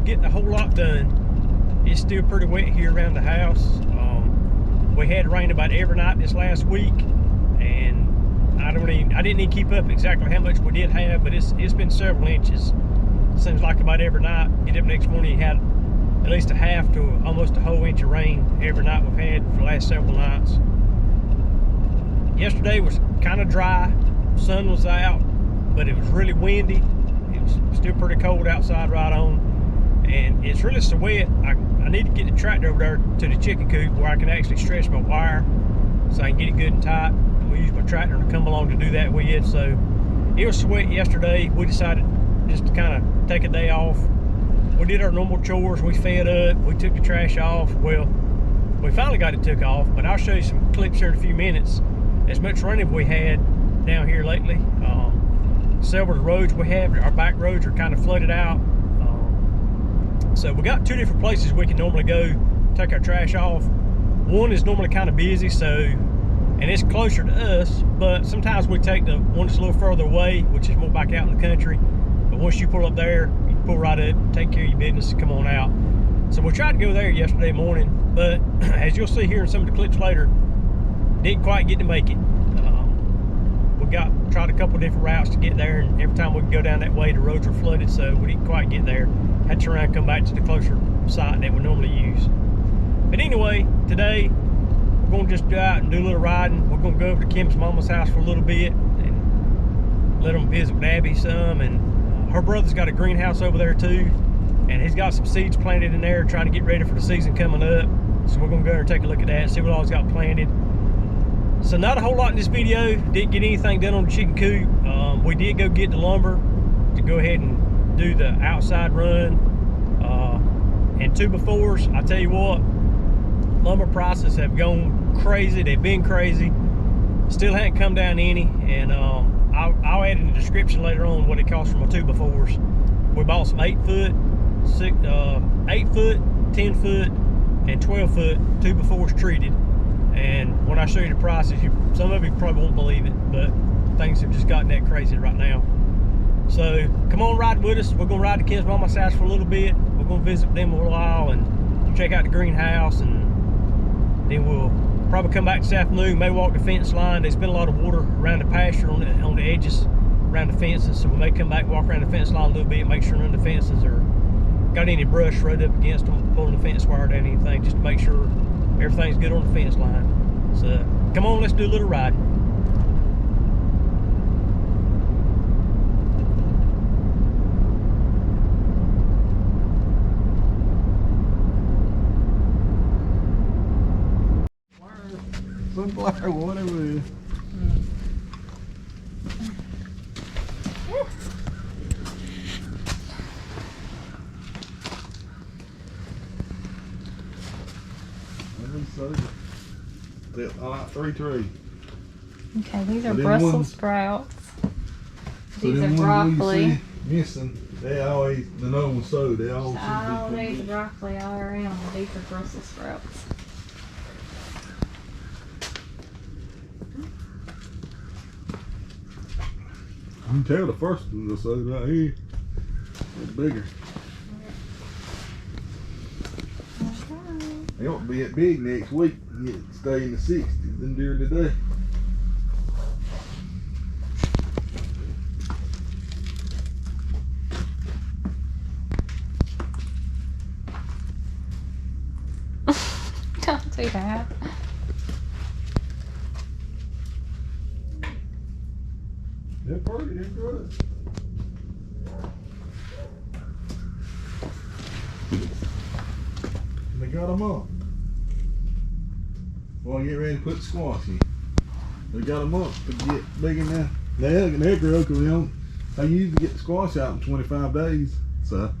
getting a whole lot done. It's still pretty wet here around the house. We had rain about every night this last week, and I didn't even keep up exactly how much we did have, but it's been several inches. Seems like about every night. Get up next morning, you had at least a half to almost a whole inch of rain every night we've had for the last several nights. Yesterday was kind of dry, sun was out, but it was really windy. It was still pretty cold outside right on, and it's really so wet. I need to get the tractor over there to the chicken coop where I can actually stretch my wire so I can get it good and tight. We use my tractor to come along to do that with it. So it was wet yesterday. We decided just to kind of take a day off. We did our normal chores. We fed up. We took the trash off. Well, we finally got it took off, but I'll show you some clips here in a few minutes. As much rain we had down here lately. Several of the roads we have, our back roads are kind of flooded out. So we got two different places we can normally go take our trash off. One is normally kind of busy, and it's closer to us, but sometimes we take the one that's a little further away, which is more back out in the country. But once you pull up there, you pull right up, take care of your business, and come on out. So we tried to go there yesterday morning, but as you'll see here in some of the clips later, didn't quite get to make it. We tried a couple different routes to get there, and every time we could go down that way, the roads were flooded, so we didn't quite get there. Had to turn around and come back to the closer site that we normally use. But anyway, today we're going to just go out and do a little riding. We're going to go over to Kim's mama's house for a little bit and let them visit with Abby some. And her brother's got a greenhouse over there too, and he's got some seeds planted in there, trying to get ready for the season coming up. So we're going to go there and take a look at that, see what all he's got planted. So not a whole lot in this video. Didn't get anything done on the chicken coop. We did go get the lumber to go ahead and do the outside run. And 2x4s, I tell you what, lumber prices have gone crazy. They've been crazy. Still hadn't come down any. And I'll add in the description later on what it costs for my 2x4s. We bought some 8-foot, 8-foot, 10-foot, and 12-foot 2x4s treated. And when I show you the prices, some of you probably won't believe it, but things have just gotten that crazy right now. So come on, ride with us. We're gonna ride to Kim's mama's house for a little bit. We're gonna visit them a little while and check out the greenhouse, and then we'll probably come back this afternoon. May walk the fence line. There's been a lot of water around the pasture on the edges around the fences, so we may come back, walk around the fence line a little bit, make sure none of the fences are got any brush right up against them, pulling the fence wire down, anything, just to make sure everything's good on the fence line. So come on, let's do a little riding. Sunflower, whatever it is. I like 3 trees. Okay, these are So Brussels ones, sprouts. So These are them broccoli. Ones you see missing, they always, the other ones sowed, they all All should be these put broccoli all around. These are Brussels sprouts. You can tell the first ones are sowed right here. They're bigger. They ought to be that big next week. It stay in the 60s than during the day. Don't do that. They're pretty, they're good. They got them up. Well, get ready to put the squash in. They got them up to get big enough. They're grow because they usually get the squash out in 25 days. So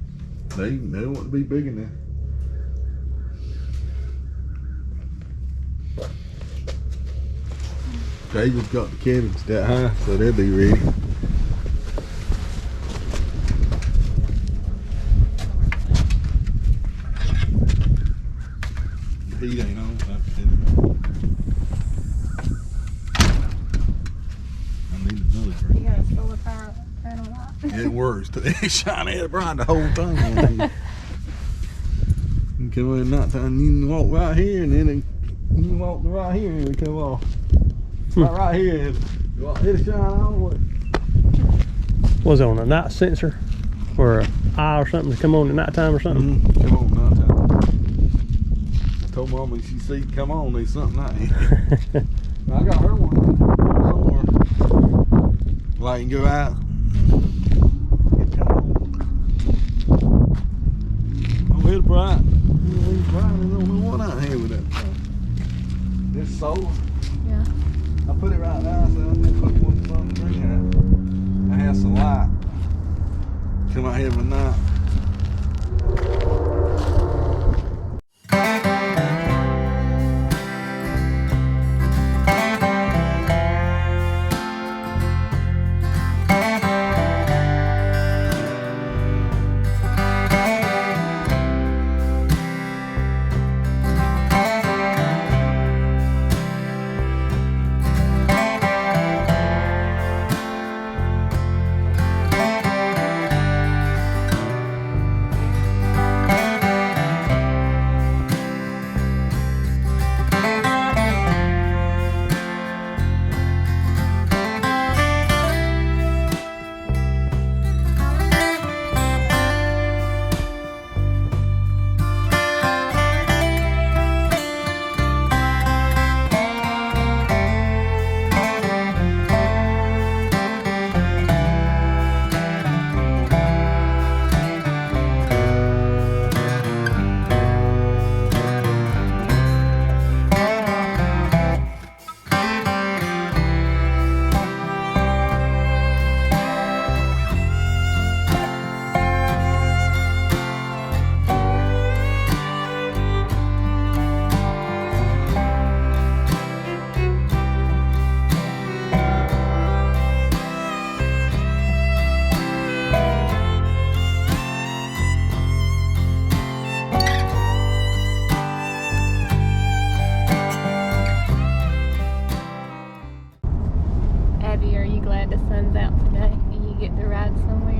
they want to be big enough. David's got the cabins that high, so they'll be ready. The heat ain't on. I need another drink. You got a solar power panel light. It works. It's shining it bright the whole thing. can come in nighttime. You can walk right here, and then you can walk to right here, and it come off. Right here, and it'll shine all the way. Was it on a night sensor or an eye or something to come on at nighttime or something? Come on nighttime. I told Mama she see come on, there's something out here. I got her one somewhere. Light and go out. It come on. Oh, it's bright. It's bright. There's only one out here with that stuff. This solar. Yeah. I put it right now, so I'm gonna put one from the green. I have some light. Come out here every night. Abby, are you glad the sun's out today and you get to ride somewhere?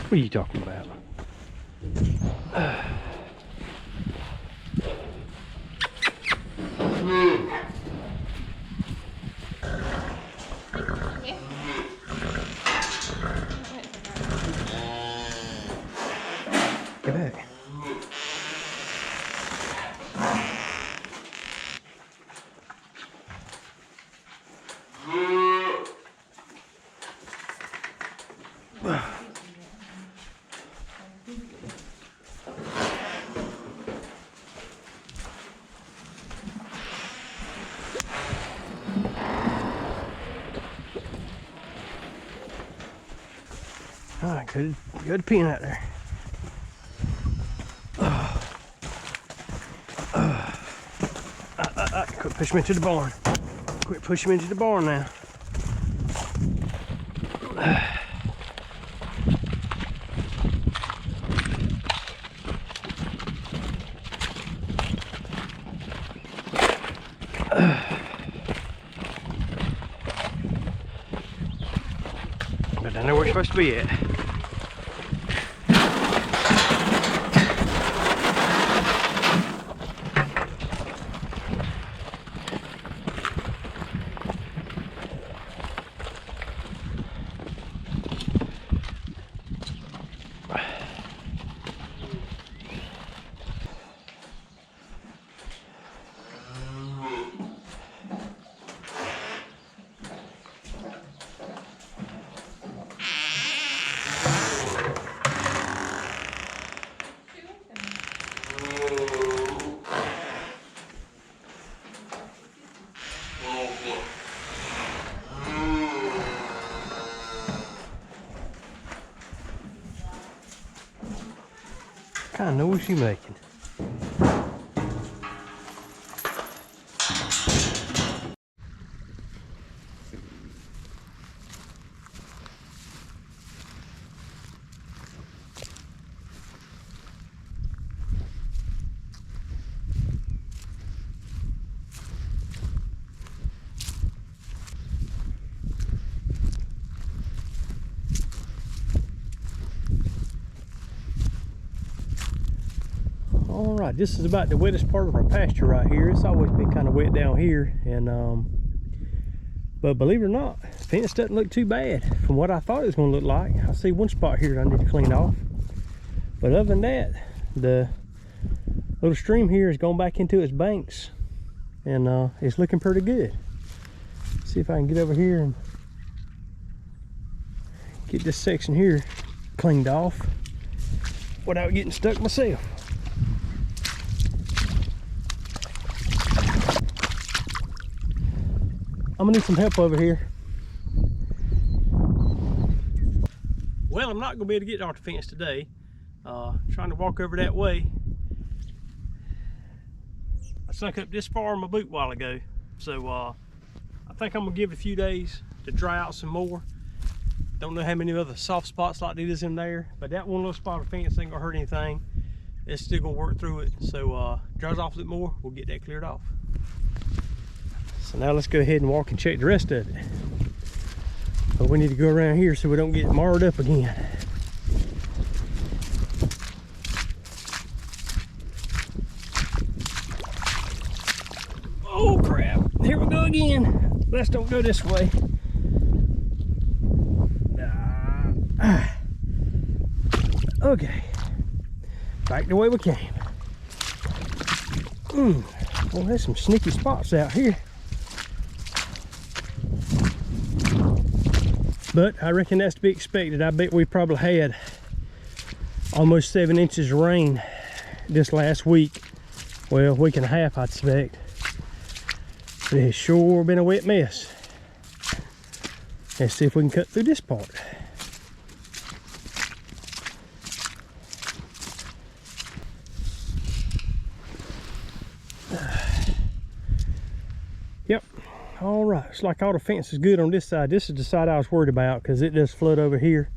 What are you talking about? Get back. All right, good peeing out there. Quit pushing me into the barn. Quit pushing me into the barn now. But I know where we're supposed to be at. What kind of noise you making? right, this is about the wettest part of our pasture right here. It's always been kind of wet down here, and but believe it or not, the fence doesn't look too bad from what I thought it was going to look like. I see one spot here that I need to clean off, but other than that, the little stream here has gone back into its banks, and it's looking pretty good. Let's see if I can get over here and get this section here cleaned off without getting stuck myself. I'm gonna need some help over here. Well, I'm not gonna be able to get off the fence today. Trying to walk over that way. I sunk up this far in my boot a while ago. So I think I'm gonna give it a few days to dry out some more. Don't know how many other soft spots like this in there, but that one little spot of fence ain't gonna hurt anything. It's still gonna work through it. So dries off a little more, we'll get that cleared off. So now let's go ahead and walk and check the rest of it. But we need to go around here so we don't get marred up again. Oh crap, here we go again. Let's don't go this way. Okay, back the way we came. Well, there's some sneaky spots out here. But I reckon that's to be expected. I bet we probably had almost 7 inches of rain this last week. Well, week and a half, I'd expect. But it has sure been a wet mess. Let's see if we can cut through this part. Yep. All right, it's like all the fence is good on this side. This is the side I was worried about because it does flood over here.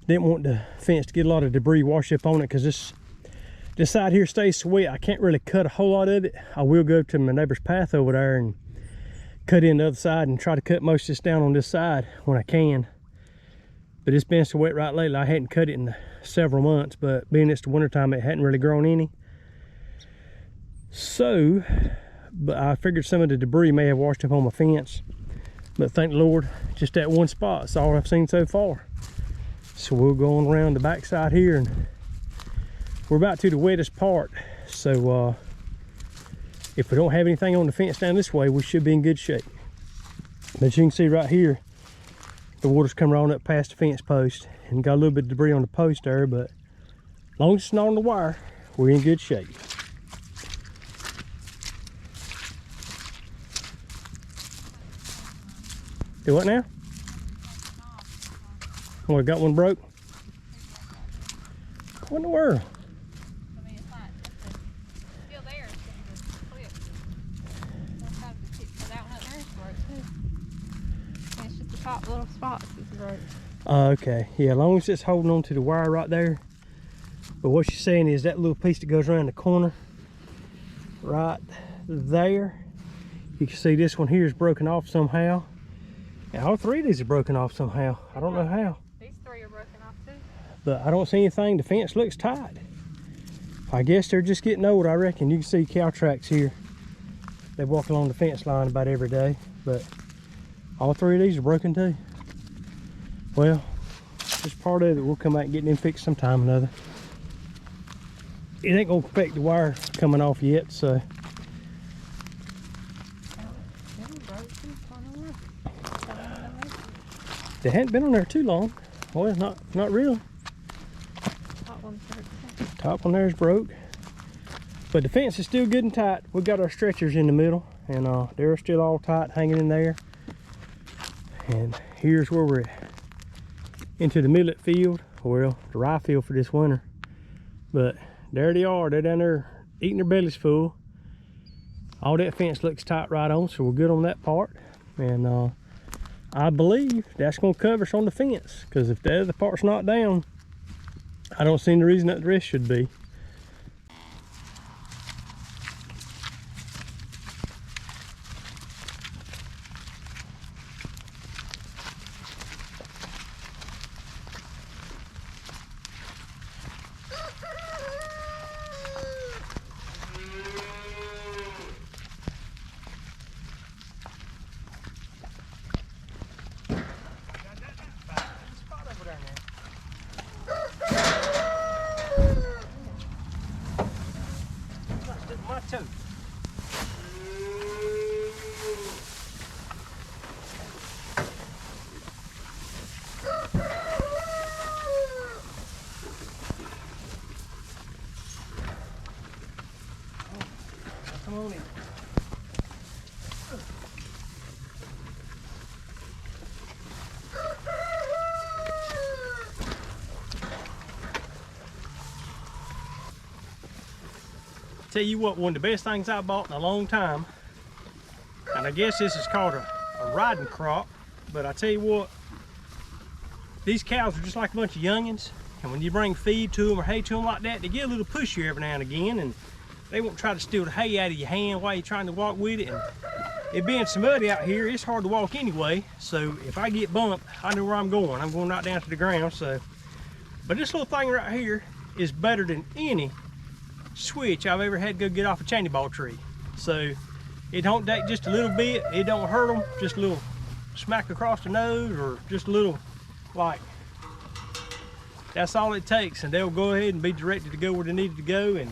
Didn't want the fence to get a lot of debris wash up on it because this side here stays so wet. I can't really cut a whole lot of it. I will go to my neighbor's path over there and cut in the other side and try to cut most of this down on this side when I can. But it's been so wet right lately, I hadn't cut it in several months, but being it's the winter time, it hadn't really grown any. So, but I figured some of the debris may have washed up on my fence. But thank the Lord, just that one spot. That's all I've seen so far. So we'll go on around the back side here, and we're about to the wettest part. So if we don't have anything on the fence down this way, we should be in good shape. But you can see right here, the water's coming on up past the fence post and got a little bit of debris on the post there, but as long as it's not on the wire, we're in good shape. Do what now? Oh, we got one broke? What in the world? I mean, it's not, it's still there. It's just clipped. That's how the tip cut out and that there's broke too. And it's just the top little spots that's broke. Okay, yeah, as long as it's holding on to the wire right there. But what she's saying is that little piece that goes around the corner right there, you can see this one here is broken off somehow. And all 3 of these are broken off somehow. I don't know how. These 3 are broken off too. But I don't see anything. The fence looks tight. I guess they're just getting old, I reckon. You can see cow tracks here. They walk along the fence line about every day. But all 3 of these are broken too. Well, just part of it. We'll come back and get them fixed sometime or another. It ain't gonna affect the wire coming off yet, so. They hadn't been on there too long. Well, not really. Top one's broke. Top one there's broke. But the fence is still good and tight. We got our stretchers in the middle, and they're still all tight, hanging in there. And here's where we're at. Into the millet field, well, the rye field for this winter. But there they are. They're down there eating their bellies full. All that fence looks tight right on, so we're good on that part. And I believe that's going to cover us on the fence, because if the other part's not down, I don't see any reason that the rest should be. tell you what, one of the best things I bought in a long time, and I guess this is called a riding crop, but I tell you what, these cows are just like a bunch of youngins, and when you bring feed to them or hay to them like that, they get a little pushy every now and again, and they won't try to steal the hay out of your hand while you're trying to walk with it. And it being so muddy out here, it's hard to walk anyway, so if I get bumped, I know where I'm going. I'm going right down to the ground. So, but this little thing right here is better than any switch I've ever had to go get off a chainy ball tree. So it don't take just a little bit, it don't hurt them, just a little smack across the nose, or just a little, like, that's all it takes, and they'll go ahead and be directed to go where they needed to go. And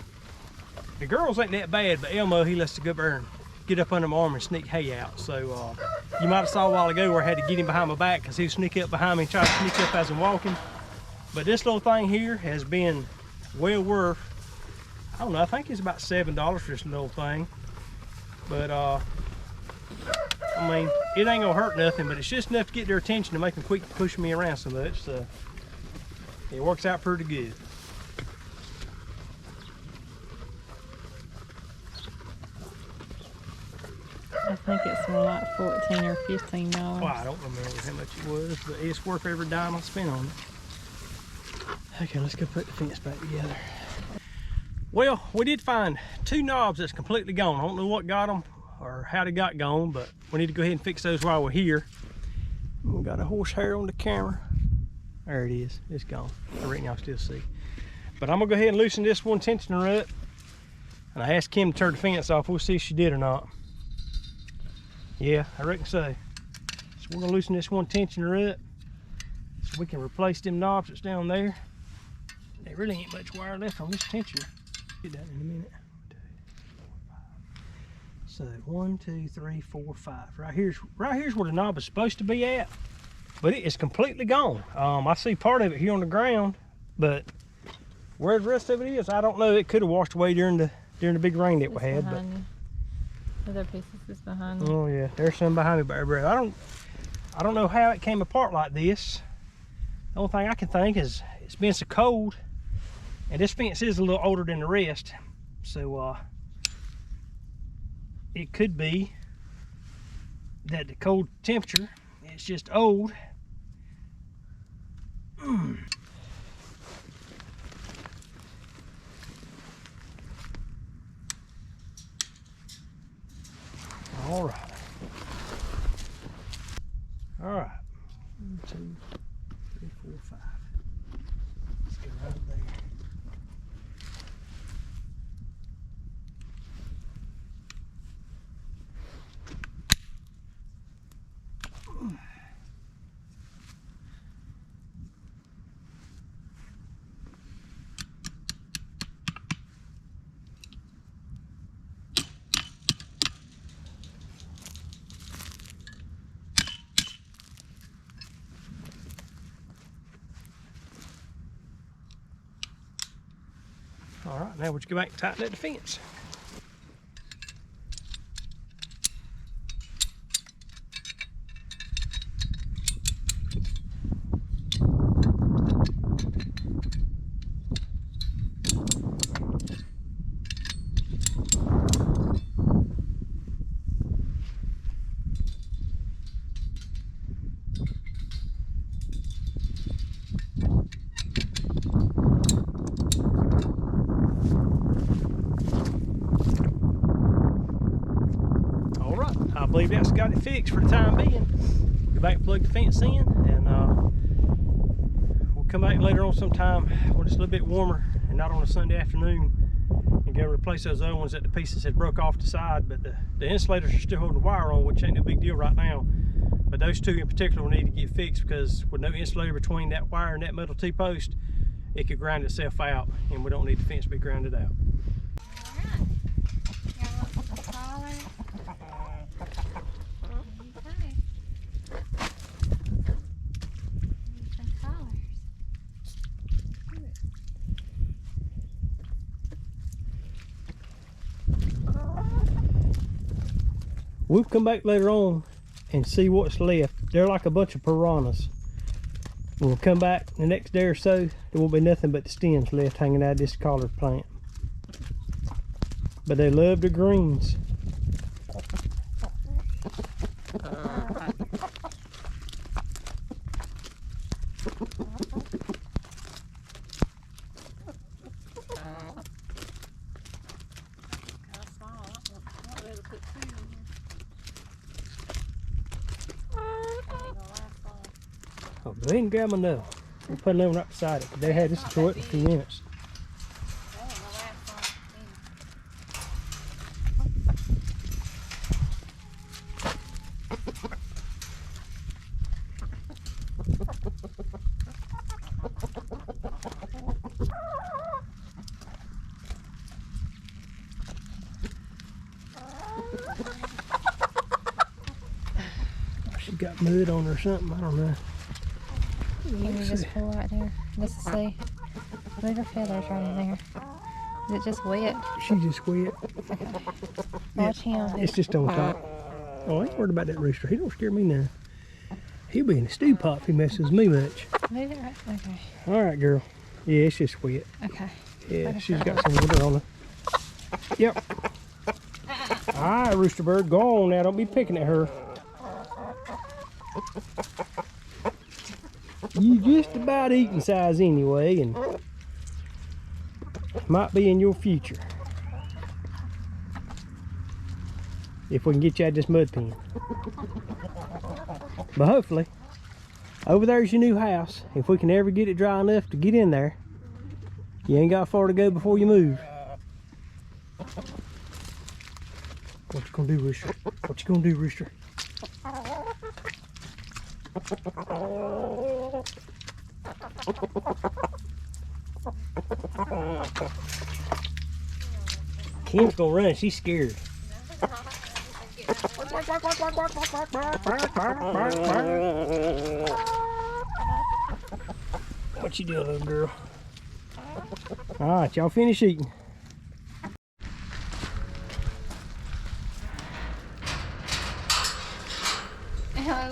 the girls ain't that bad, but Elmo, he lets to go up there and get up under my arm and sneak hay out. So you might have saw a while ago where I had to get him behind my back because he would sneak up behind me and try to sneak up as I'm walking. But this little thing here has been well worth, I don't know, I think it's about $7 for this little thing. But I mean, it ain't gonna hurt nothing, but it's just enough to get their attention to make them quit pushing me around so much. So it works out pretty good. I think it's more like $14 or $15. Well, I don't remember how much it was, but it's worth every dime I spent on it. Okay, let's go put the fence back together. Well, we did find 2 knobs that's completely gone. I don't know what got them or how they got gone, but we need to go ahead and fix those while we're here. We got a horsehair on the camera. There it is, it's gone. I reckon y'all still see. But I'm gonna go ahead and loosen this one tensioner nut. And I asked Kim to turn the fence off. We'll see if she did or not. Yeah, I reckon so. So we're gonna loosen this one tensioner up so we can replace them knobs that's down there. There really ain't much wire left on this tensioner. Get that in a minute. 1, 2, 3, 4, 5. So 1, 2, 3, 4, 5. Right here's where the knob is supposed to be at, but it is completely gone. I see part of it here on the ground, but where the rest of it is, I don't know. It could have washed away during the big rain that we had. But other pieces is behind me. Oh yeah, there's some behind me, Brad. I don't know how it came apart like this. The only thing I can think is it's been so cold, and this fence is a little older than the rest, so it could be that the cold temperature, it's just old. All right. 1, 2, 3, 4, 5. Let's go right there. All right, now we'll just go back and tighten up the fence. I believe that's got it fixed for the time being. Go back and plug the fence in, and we'll come back later on sometime when it's a little bit warmer and not on a Sunday afternoon, and go replace those other ones that the pieces had broke off the side. But the insulators are still holding the wire on, which ain't no big deal right now. But those 2 in particular will need to get fixed, because with no insulator between that wire and that metal T-post, it could grind itself out, and we don't need the fence to be grounded out. We'll come back later on and see what's left. They're like a bunch of piranhas. When we'll come back the next day or so, there won't be nothing but the stems left hanging out of this collard plant. but they love the greens. Oh, but they didn't grab another. We'll put another one right beside it. They had this to it in a few minutes. She got mud on her or something. I don't know. Can you Let's just see. pull right there? Just to see. Move her feathers right in there. Is it just wet? She just wet. Watch him. It's just on top. Oh, I ain't worried about that rooster. He don't scare me now. He'll be in a stew pot if he messes with me much. Move it right. Okay. All right, girl. Yeah, it's just wet. Okay. Yeah, she's got some water on her. Yep. All right, rooster bird, go on now. Don't be picking at her. You just about eating size anyway, and might be in your future. If we can get you out of this mud pen. But hopefully, over there's your new house. If we can ever get it dry enough to get in there, you ain't got far to go before you move. What you gonna do, rooster? What you gonna do, rooster? Kim's gonna run. She's scared. What you doing, little girl? All right, y'all finish eating.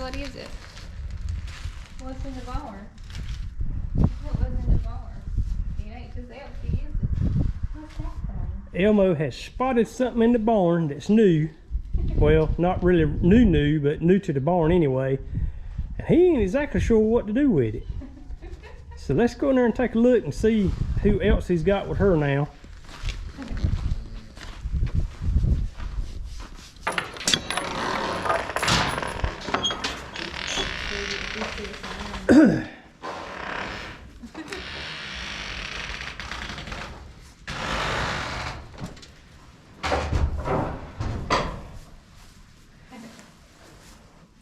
What is it? What's in the barn? What was in the barn? It ain't just empty, is it? What's that thing? Elmo has spotted something in the barn that's new. Well, not really new, but new to the barn anyway. And he ain't exactly sure what to do with it. So let's go in there and take a look and see who else he's got with her now.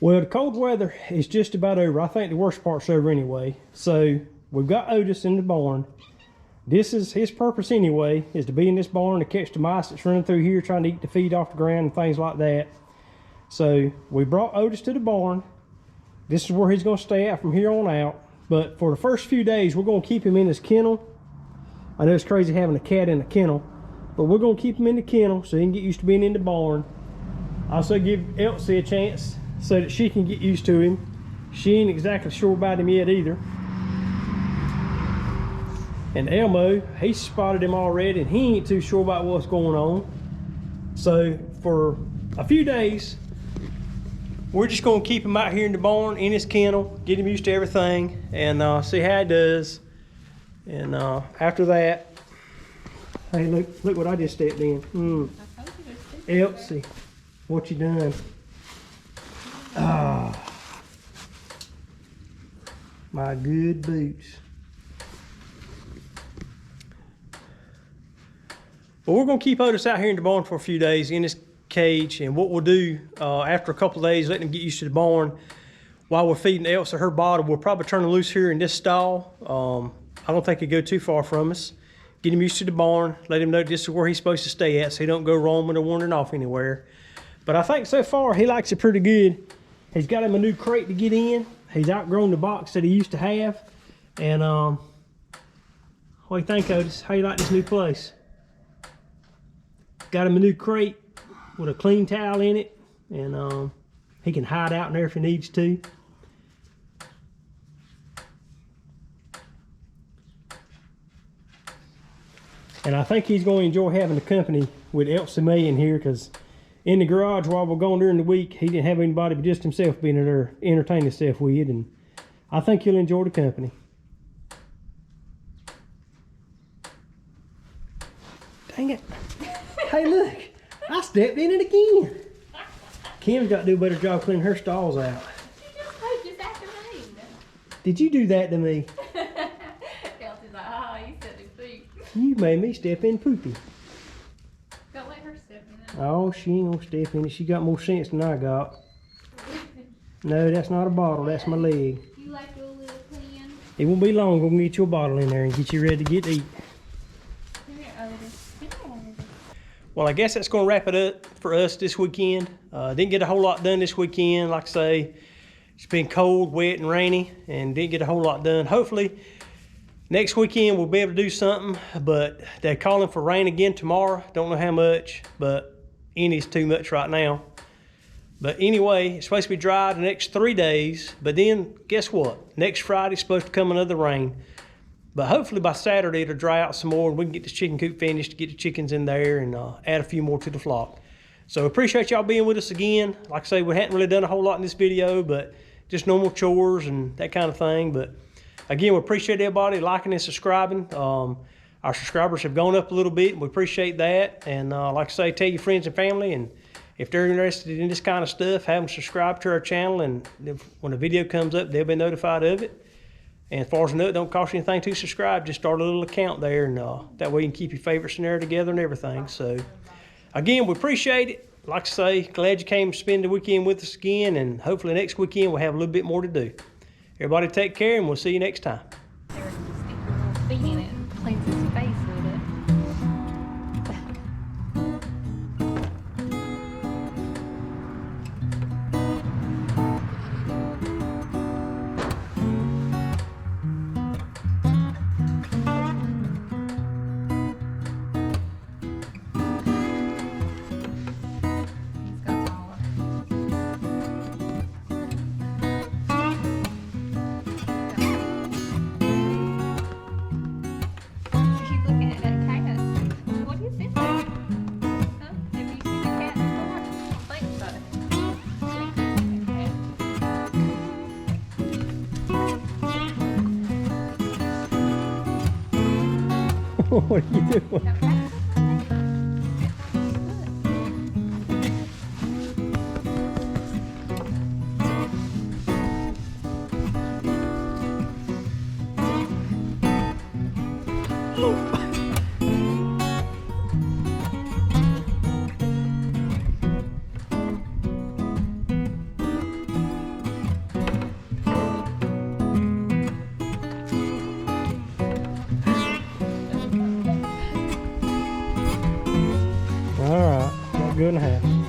Well, the cold weather is just about over. I think the worst part's over anyway. So we've got Otis in the barn. This is his purpose anyway, is to be in this barn to catch the mice that's running through here trying to eat the feed off the ground and things like that. So we brought Otis to the barn. This is where he's going to stay at from here on out. But for the first few days, we're going to keep him in his kennel. I know it's crazy having a cat in a kennel, but we're going to keep him in the kennel so he can get used to being in the barn. Also give Elsie a chance so that she can get used to him. She ain't exactly sure about him yet either. And Elmo, he spotted him already and he ain't too sure about what's going on. So for a few days, we're just gonna keep him out here in the barn, in his kennel, get him used to everything, and see how it does. And after that, hey, look what I just stepped in. Elsie, what you done? Ah, my good boots. But we're gonna keep Otis out here in the barn for a few days in his cage, and what we'll do after a couple of days, letting him get used to the barn, while we're feeding Elsa her bottle, we'll probably turn him loose here in this stall. I don't think he'll go too far from us. Get him used to the barn, let him know this is where he's supposed to stay at so he don't go roaming or wandering off anywhere. But I think so far he likes it pretty good. He's got him a new crate to get in. He's outgrown the box that he used to have. And what do you think, Otis? How you like this new place? Got him a new crate with a clean towel in it, and he can hide out in there if he needs to. And I think he's going to enjoy having the company with Elsie Mae in here, because in the garage while we're gone during the week, he didn't have anybody but just himself being in there entertaining himself with, and I think he'll enjoy the company. Dang it. Hey, look. I stepped in it again. Kim's got to do a better job cleaning her stalls out. Just after me. Did you do that to me? Elsie's like, oh, you said it feet. You made me step in poopy. Don't let her step in it. Oh, she ain't gonna step in it. She got more sense than I got. No, that's not a bottle. That's my leg. You like your little clean? It won't be long. We're gonna get you a bottle in there and get you ready to get to eat. Come here, Otis. Come here, Otis. Well, I guess that's going to wrap it up for us this weekend. Didn't get a whole lot done this weekend. Like I say, it's been cold, wet, and rainy, and didn't get a whole lot done. Hopefully, next weekend we'll be able to do something, but they're calling for rain again tomorrow. Don't know how much, but any's too much right now. But anyway, it's supposed to be dry the next 3 days, but then guess what? Next Friday's supposed to come another rain. But hopefully by Saturday it'll dry out some more and we can get this chicken coop finished, get the chickens in there, and add a few more to the flock. So appreciate y'all being with us again. Like I say, we hadn't really done a whole lot in this video, but just normal chores and that kind of thing. But again, we appreciate everybody liking and subscribing. Our subscribers have gone up a little bit, and we appreciate that. And like I say, tell your friends and family, and if they're interested in this kind of stuff, have them subscribe to our channel, and when a video comes up, they'll be notified of it. And as far as I know, it don't cost you anything to subscribe. Just start a little account there, and that way you can keep your favorites in there together and everything. So, again, we appreciate it. Like I say, glad you came to spend the weekend with us again, and hopefully next weekend we'll have a little bit more to do. Everybody take care, and we'll see you next time. There was a stick a little feet in it and cleans his face with it. What are you doing? All right, not good and a half.